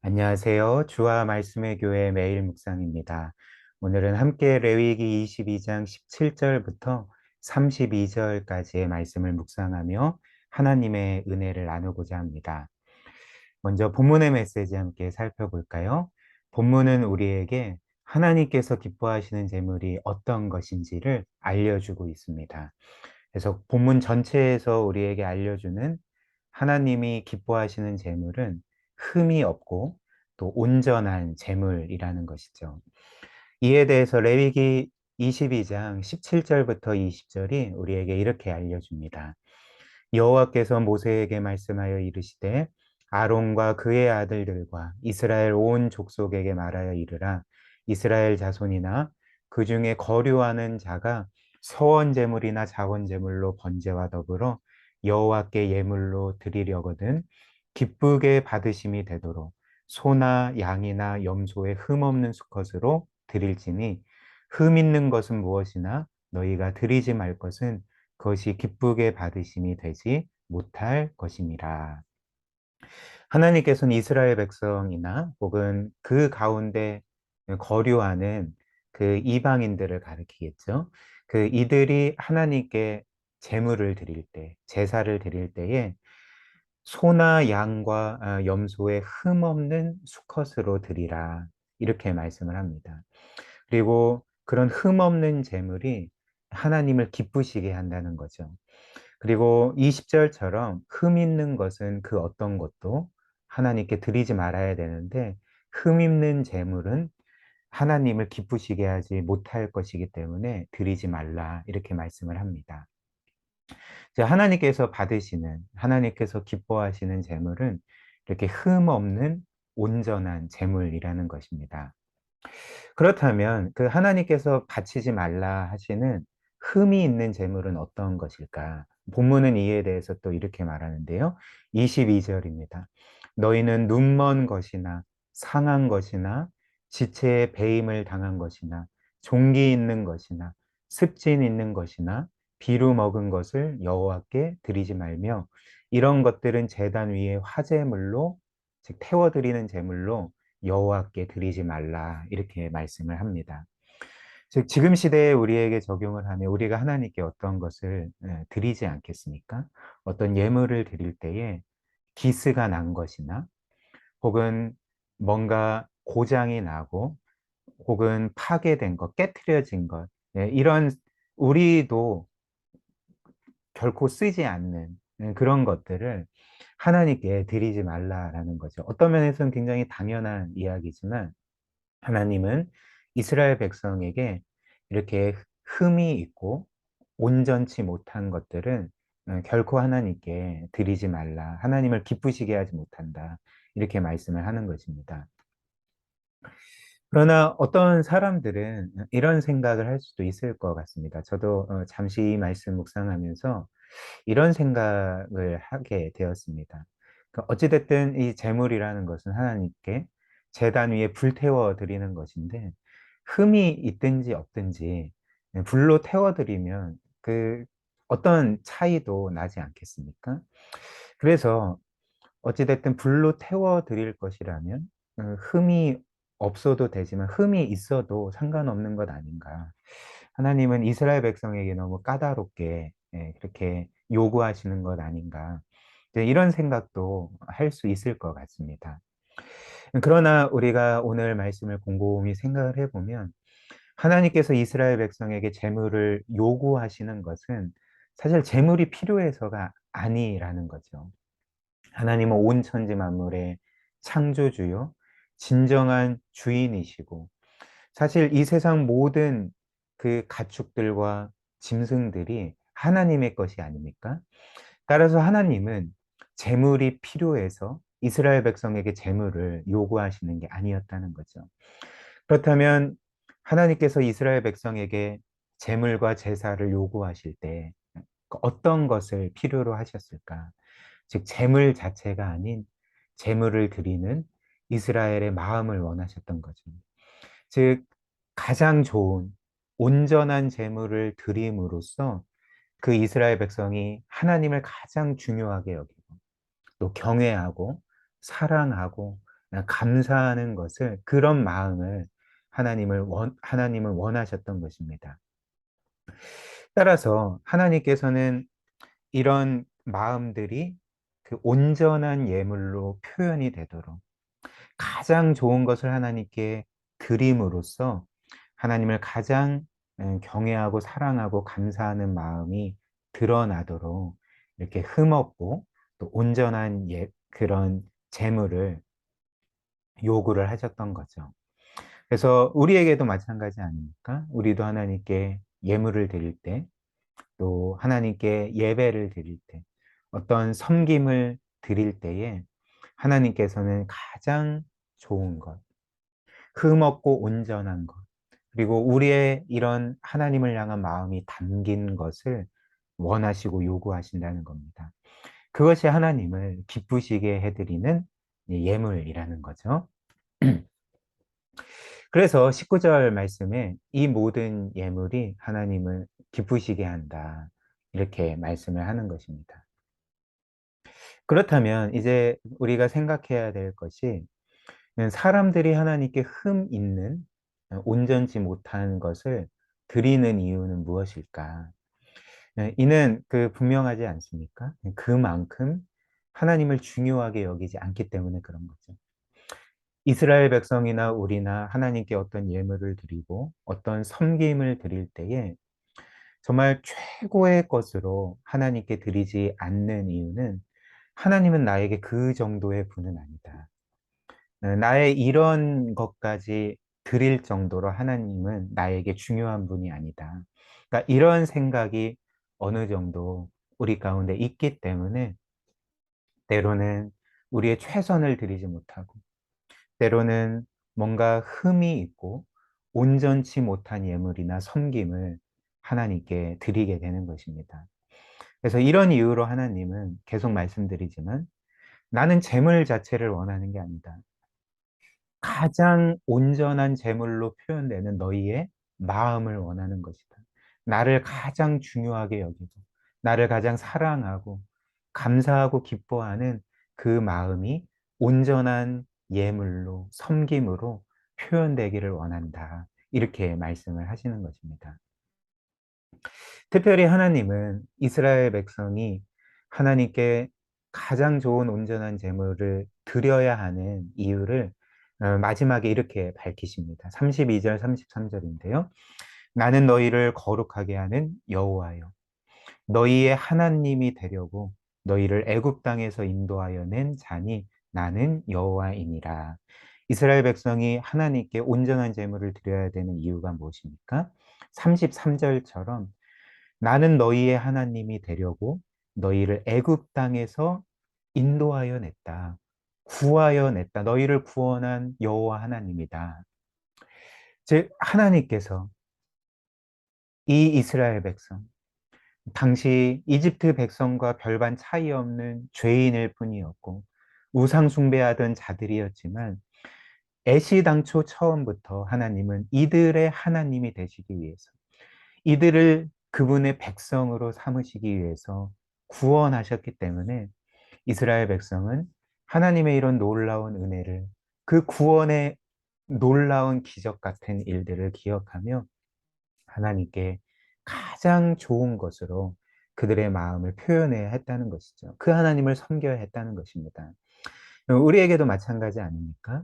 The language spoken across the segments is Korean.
안녕하세요. 주와 말씀의 교회 매일 묵상입니다. 오늘은 함께 레위기 22장 17절부터 32절까지의 말씀을 묵상하며 하나님의 은혜를 나누고자 합니다. 먼저 본문의 메시지 함께 살펴볼까요? 본문은 우리에게 하나님께서 기뻐하시는 제물이 어떤 것인지를 알려주고 있습니다. 그래서 본문 전체에서 우리에게 알려주는 하나님이 기뻐하시는 제물은 흠이 없고 또 온전한 제물이라는 것이죠. 이에 대해서 레위기 22장 17절부터 20절이 우리에게 이렇게 알려줍니다. 여호와께서 모세에게 말씀하여 이르시되 아론과 그의 아들들과 이스라엘 온 족속에게 말하여 이르라. 이스라엘 자손이나 그 중에 거류하는 자가 서원 제물이나 자원 제물로 번제와 더불어 여호와께 예물로 드리려거든 기쁘게 받으심이 되도록 소나 양이나 염소의 흠 없는 수컷으로 드릴지니 흠 있는 것은 무엇이나 너희가 드리지 말 것은 그것이 기쁘게 받으심이 되지 못할 것이니라. 하나님께서는 이스라엘 백성이나 혹은 그 가운데 거류하는 그 이방인들을 가리키겠죠. 그 이들이 하나님께 제물을 드릴 때, 제사를 드릴 때에 소나 양과 염소의 흠 없는 수컷으로 드리라. 이렇게 말씀을 합니다. 그리고 그런 흠 없는 제물이 하나님을 기쁘시게 한다는 거죠. 그리고 20절처럼 흠 있는 것은 그 어떤 것도 하나님께 드리지 말아야 되는데 흠 있는 제물은 하나님을 기쁘시게 하지 못할 것이기 때문에 드리지 말라 이렇게 말씀을 합니다. 하나님께서 받으시는 하나님께서 기뻐하시는 제물은 이렇게 흠 없는 온전한 제물이라는 것입니다. 그렇다면 그 하나님께서 바치지 말라 하시는 흠이 있는 재물은 어떤 것일까? 본문은 이에 대해서 또 이렇게 말하는데요. 22절입니다. 너희는 눈먼 것이나 상한 것이나 지체에 배임을 당한 것이나 종기 있는 것이나 습진 있는 것이나 비루 먹은 것을 여호와께 드리지 말며 이런 것들은 제단 위에 화제물로 즉 태워드리는 제물로 여호와께 드리지 말라 이렇게 말씀을 합니다. 즉 지금 시대에 우리에게 적용을 하면 우리가 하나님께 어떤 것을 드리지 않겠습니까? 어떤 예물을 드릴 때에 기스가 난 것이나 혹은 뭔가 고장이 나고 혹은 파괴된 것, 깨트려진 것 이런 우리도 결코 쓰지 않는 그런 것들을 하나님께 드리지 말라라는 거죠. 어떤 면에서는 굉장히 당연한 이야기지만 하나님은 이스라엘 백성에게 이렇게 흠이 있고 온전치 못한 것들은 결코 하나님께 드리지 말라. 하나님을 기쁘시게 하지 못한다. 이렇게 말씀을 하는 것입니다. 그러나 어떤 사람들은 이런 생각을 할 수도 있을 것 같습니다. 저도 잠시 이 말씀 묵상하면서 이런 생각을 하게 되었습니다. 어찌됐든 이 제물이라는 것은 하나님께 제단 위에 불태워 드리는 것인데 흠이 있든지 없든지 불로 태워 드리면 그 어떤 차이도 나지 않겠습니까? 그래서 어찌됐든 불로 태워 드릴 것이라면 흠이 없어도 되지만 흠이 있어도 상관없는 것 아닌가. 하나님은 이스라엘 백성에게 너무 까다롭게 그렇게 요구하시는 것 아닌가. 이런 생각도 할 수 있을 것 같습니다. 그러나 우리가 오늘 말씀을 곰곰이 생각을 해보면 하나님께서 이스라엘 백성에게 재물을 요구하시는 것은 사실 재물이 필요해서가 아니라는 거죠. 하나님은 온 천지 만물의 창조주요, 진정한 주인이시고, 사실 이 세상 모든 그 가축들과 짐승들이 하나님의 것이 아닙니까? 따라서 하나님은 재물이 필요해서 이스라엘 백성에게 재물을 요구하시는 게 아니었다는 거죠. 그렇다면 하나님께서 이스라엘 백성에게 재물과 제사를 요구하실 때 어떤 것을 필요로 하셨을까? 즉 재물 자체가 아닌 재물을 드리는 이스라엘의 마음을 원하셨던 거죠. 즉 가장 좋은 온전한 재물을 드림으로써 그 이스라엘 백성이 하나님을 가장 중요하게 여기고 또 경외하고 사랑하고 감사하는 것을, 그런 마음을 하나님은 원하셨던 것입니다. 따라서 하나님께서는 이런 마음들이 그 온전한 예물로 표현이 되도록 가장 좋은 것을 하나님께 드림으로써 하나님을 가장 경외하고 사랑하고 감사하는 마음이 드러나도록 이렇게 흠없고 또 온전한 그런 재물을 요구를 하셨던 거죠. 그래서 우리에게도 마찬가지 아닙니까? 우리도 하나님께 예물을 드릴 때, 또 하나님께 예배를 드릴 때, 어떤 섬김을 드릴 때에 하나님께서는 가장 좋은 것, 흠없고 온전한 것, 그리고 우리의 이런 하나님을 향한 마음이 담긴 것을 원하시고 요구하신다는 겁니다. 그것이 하나님을 기쁘시게 해드리는 예물이라는 거죠. 그래서 19절 말씀에 이 모든 예물이 하나님을 기쁘시게 한다, 이렇게 말씀을 하는 것입니다. 그렇다면 이제 우리가 생각해야 될 것이, 사람들이 하나님께 흠 있는 온전치 못한 것을 드리는 이유는 무엇일까? 이는 분명하지 않습니까? 그만큼 하나님을 중요하게 여기지 않기 때문에 그런 거죠. 이스라엘 백성이나 우리나 하나님께 어떤 예물을 드리고 어떤 섬김을 드릴 때에 정말 최고의 것으로 하나님께 드리지 않는 이유는, 하나님은 나에게 그 정도의 분은 아니다, 나의 이런 것까지 드릴 정도로 하나님은 나에게 중요한 분이 아니다, 그러니까 이런 생각이 어느 정도 우리 가운데 있기 때문에 때로는 우리의 최선을 드리지 못하고, 때로는 뭔가 흠이 있고 온전치 못한 예물이나 섬김을 하나님께 드리게 되는 것입니다. 그래서 이런 이유로 하나님은 계속 말씀드리지만, 나는 재물 자체를 원하는 게 아니다, 가장 온전한 제물로 표현되는 너희의 마음을 원하는 것이다. 나를 가장 중요하게 여기고, 나를 가장 사랑하고, 감사하고 기뻐하는 그 마음이 온전한 예물로, 섬김으로 표현되기를 원한다, 이렇게 말씀을 하시는 것입니다. 특별히 하나님은 이스라엘 백성이 하나님께 가장 좋은 온전한 제물을 드려야 하는 이유를 마지막에 이렇게 밝히십니다. 32절, 33절인데요. 나는 너희를 거룩하게 하는 여호와여, 너희의 하나님이 되려고 너희를 애굽 땅에서 인도하여 낸 자니 나는 여호와이니라. 이스라엘 백성이 하나님께 온전한 제물을 드려야 되는 이유가 무엇입니까? 33절처럼 나는 너희의 하나님이 되려고 너희를 애굽 땅에서 인도하여 냈다, 구하여 냈다. 너희를 구원한 여호와 하나님이다. 즉 하나님께서 이 이스라엘 백성, 당시 이집트 백성과 별반 차이 없는 죄인일 뿐이었고 우상 숭배하던 자들이었지만, 애시당초 처음부터 하나님은 이들의 하나님이 되시기 위해서, 이들을 그분의 백성으로 삼으시기 위해서 구원하셨기 때문에, 이스라엘 백성은 하나님의 이런 놀라운 은혜를, 그 구원의 놀라운 기적 같은 일들을 기억하며 하나님께 가장 좋은 것으로 그들의 마음을 표현해야 했다는 것이죠. 그 하나님을 섬겨야 했다는 것입니다. 우리에게도 마찬가지 아닙니까?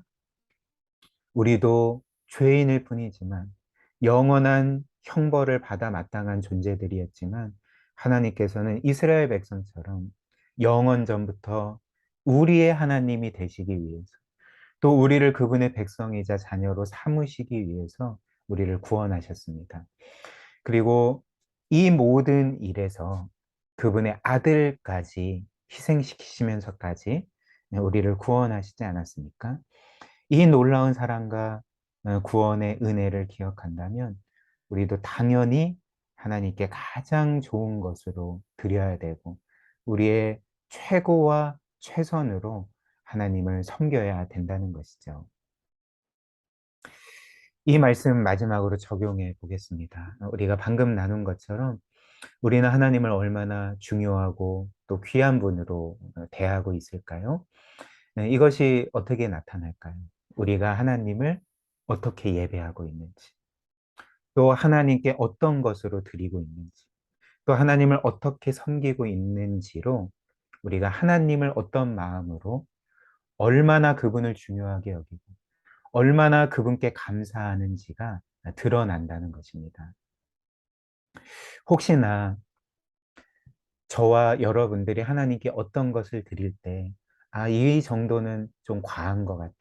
우리도 죄인일 뿐이지만, 영원한 형벌을 받아 마땅한 존재들이었지만, 하나님께서는 이스라엘 백성처럼 영원 전부터 우리의 하나님이 되시기 위해서, 또 우리를 그분의 백성이자 자녀로 삼으시기 위해서 우리를 구원하셨습니다. 그리고 이 모든 일에서 그분의 아들까지 희생시키시면서까지 우리를 구원하시지 않았습니까? 이 놀라운 사랑과 구원의 은혜를 기억한다면, 우리도 당연히 하나님께 가장 좋은 것으로 드려야 되고, 우리의 최고와 최선으로 하나님을 섬겨야 된다는 것이죠. 이 말씀 마지막으로 적용해 보겠습니다. 우리가 방금 나눈 것처럼 우리는 하나님을 얼마나 중요하고 또 귀한 분으로 대하고 있을까요? 네, 이것이 어떻게 나타날까요? 우리가 하나님을 어떻게 예배하고 있는지, 또 하나님께 어떤 것으로 드리고 있는지, 또 하나님을 어떻게 섬기고 있는지로 우리가 하나님을 어떤 마음으로 얼마나 그분을 중요하게 여기고 얼마나 그분께 감사하는지가 드러난다는 것입니다. 혹시나 저와 여러분들이 하나님께 어떤 것을 드릴 때, 이 정도는 좀 과한 것 같아.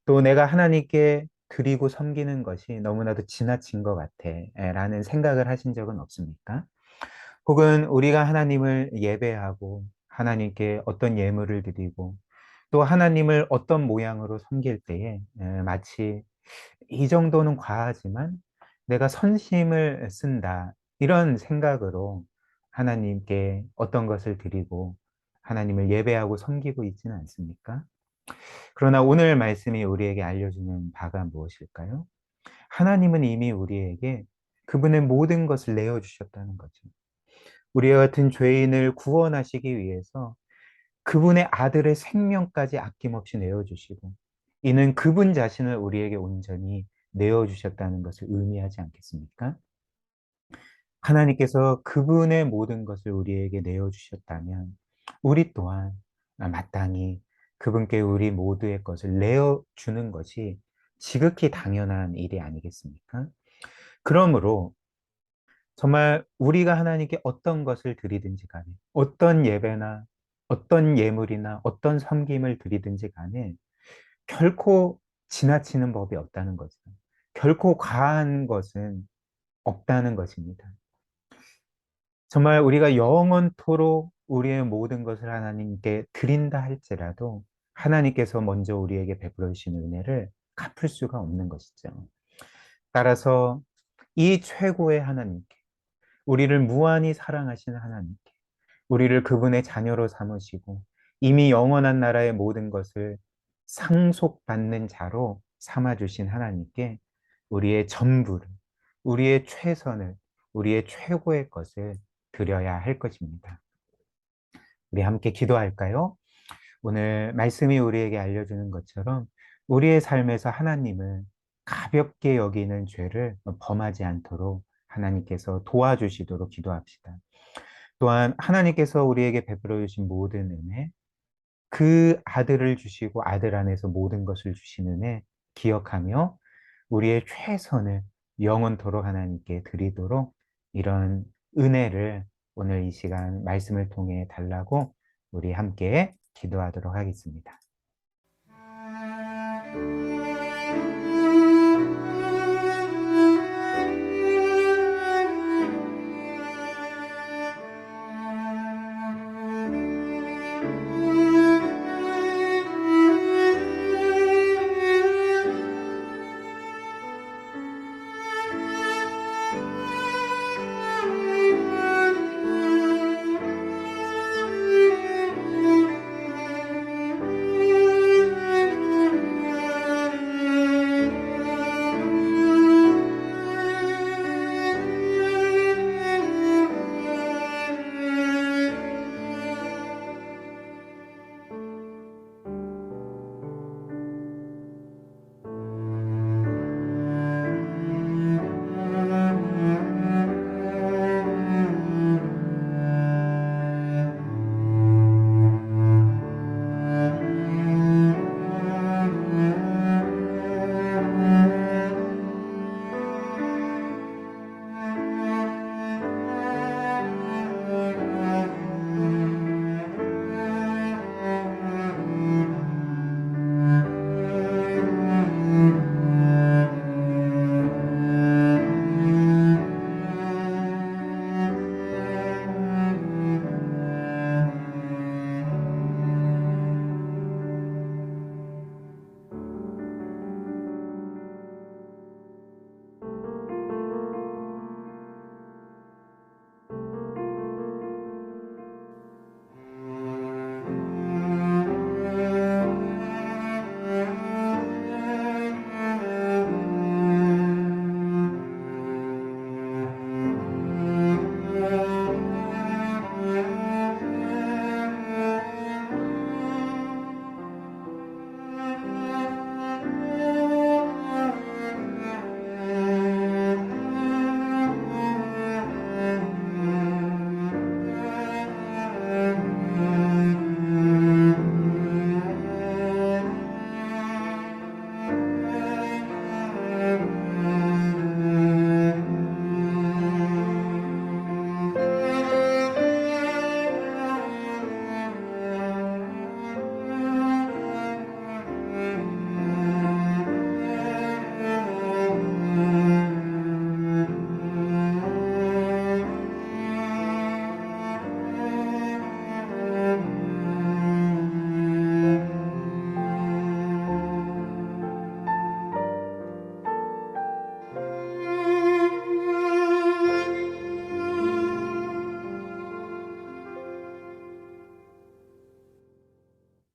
또 내가 하나님께 드리고 섬기는 것이 너무나도 지나친 것 같아. 라는 생각을 하신 적은 없습니까? 혹은 우리가 하나님을 예배하고 하나님께 어떤 예물을 드리고 또 하나님을 어떤 모양으로 섬길 때에 마치 이 정도는 과하지만 내가 선심을 쓴다. 이런 생각으로 하나님께 어떤 것을 드리고 하나님을 예배하고 섬기고 있지는 않습니까? 그러나 오늘 말씀이 우리에게 알려주는 바가 무엇일까요? 하나님은 이미 우리에게 그분의 모든 것을 내어주셨다는 거죠. 우리와 같은 죄인을 구원하시기 위해서 그분의 아들의 생명까지 아낌없이 내어주시고, 이는 그분 자신을 우리에게 온전히 내어주셨다는 것을 의미하지 않겠습니까? 하나님께서 그분의 모든 것을 우리에게 내어주셨다면, 우리 또한 마땅히 그분께 우리 모두의 것을 내어주는 것이 지극히 당연한 일이 아니겠습니까? 그러므로 정말 우리가 하나님께 어떤 것을 드리든지 간에, 어떤 예배나 어떤 예물이나 어떤 섬김을 드리든지 간에 결코 지나치는 법이 없다는 거죠. 결코 과한 것은 없다는 것입니다. 정말 우리가 영원토록 우리의 모든 것을 하나님께 드린다 할지라도 하나님께서 먼저 우리에게 베풀어 주신 은혜를 갚을 수가 없는 것이죠. 따라서 이 최고의 하나님께, 우리를 무한히 사랑하시는 하나님께, 우리를 그분의 자녀로 삼으시고 이미 영원한 나라의 모든 것을 상속받는 자로 삼아주신 하나님께 우리의 전부를, 우리의 최선을, 우리의 최고의 것을 드려야 할 것입니다. 우리 함께 기도할까요? 오늘 말씀이 우리에게 알려주는 것처럼 우리의 삶에서 하나님을 가볍게 여기는 죄를 범하지 않도록 하나님께서 도와주시도록 기도합시다. 또한 하나님께서 우리에게 베풀어 주신 모든 은혜, 그 아들을 주시고 아들 안에서 모든 것을 주시는 은혜 기억하며 우리의 최선을 영원토록 하나님께 드리도록 이런 은혜를 오늘 이 시간 말씀을 통해 달라고 우리 함께 기도하도록 하겠습니다.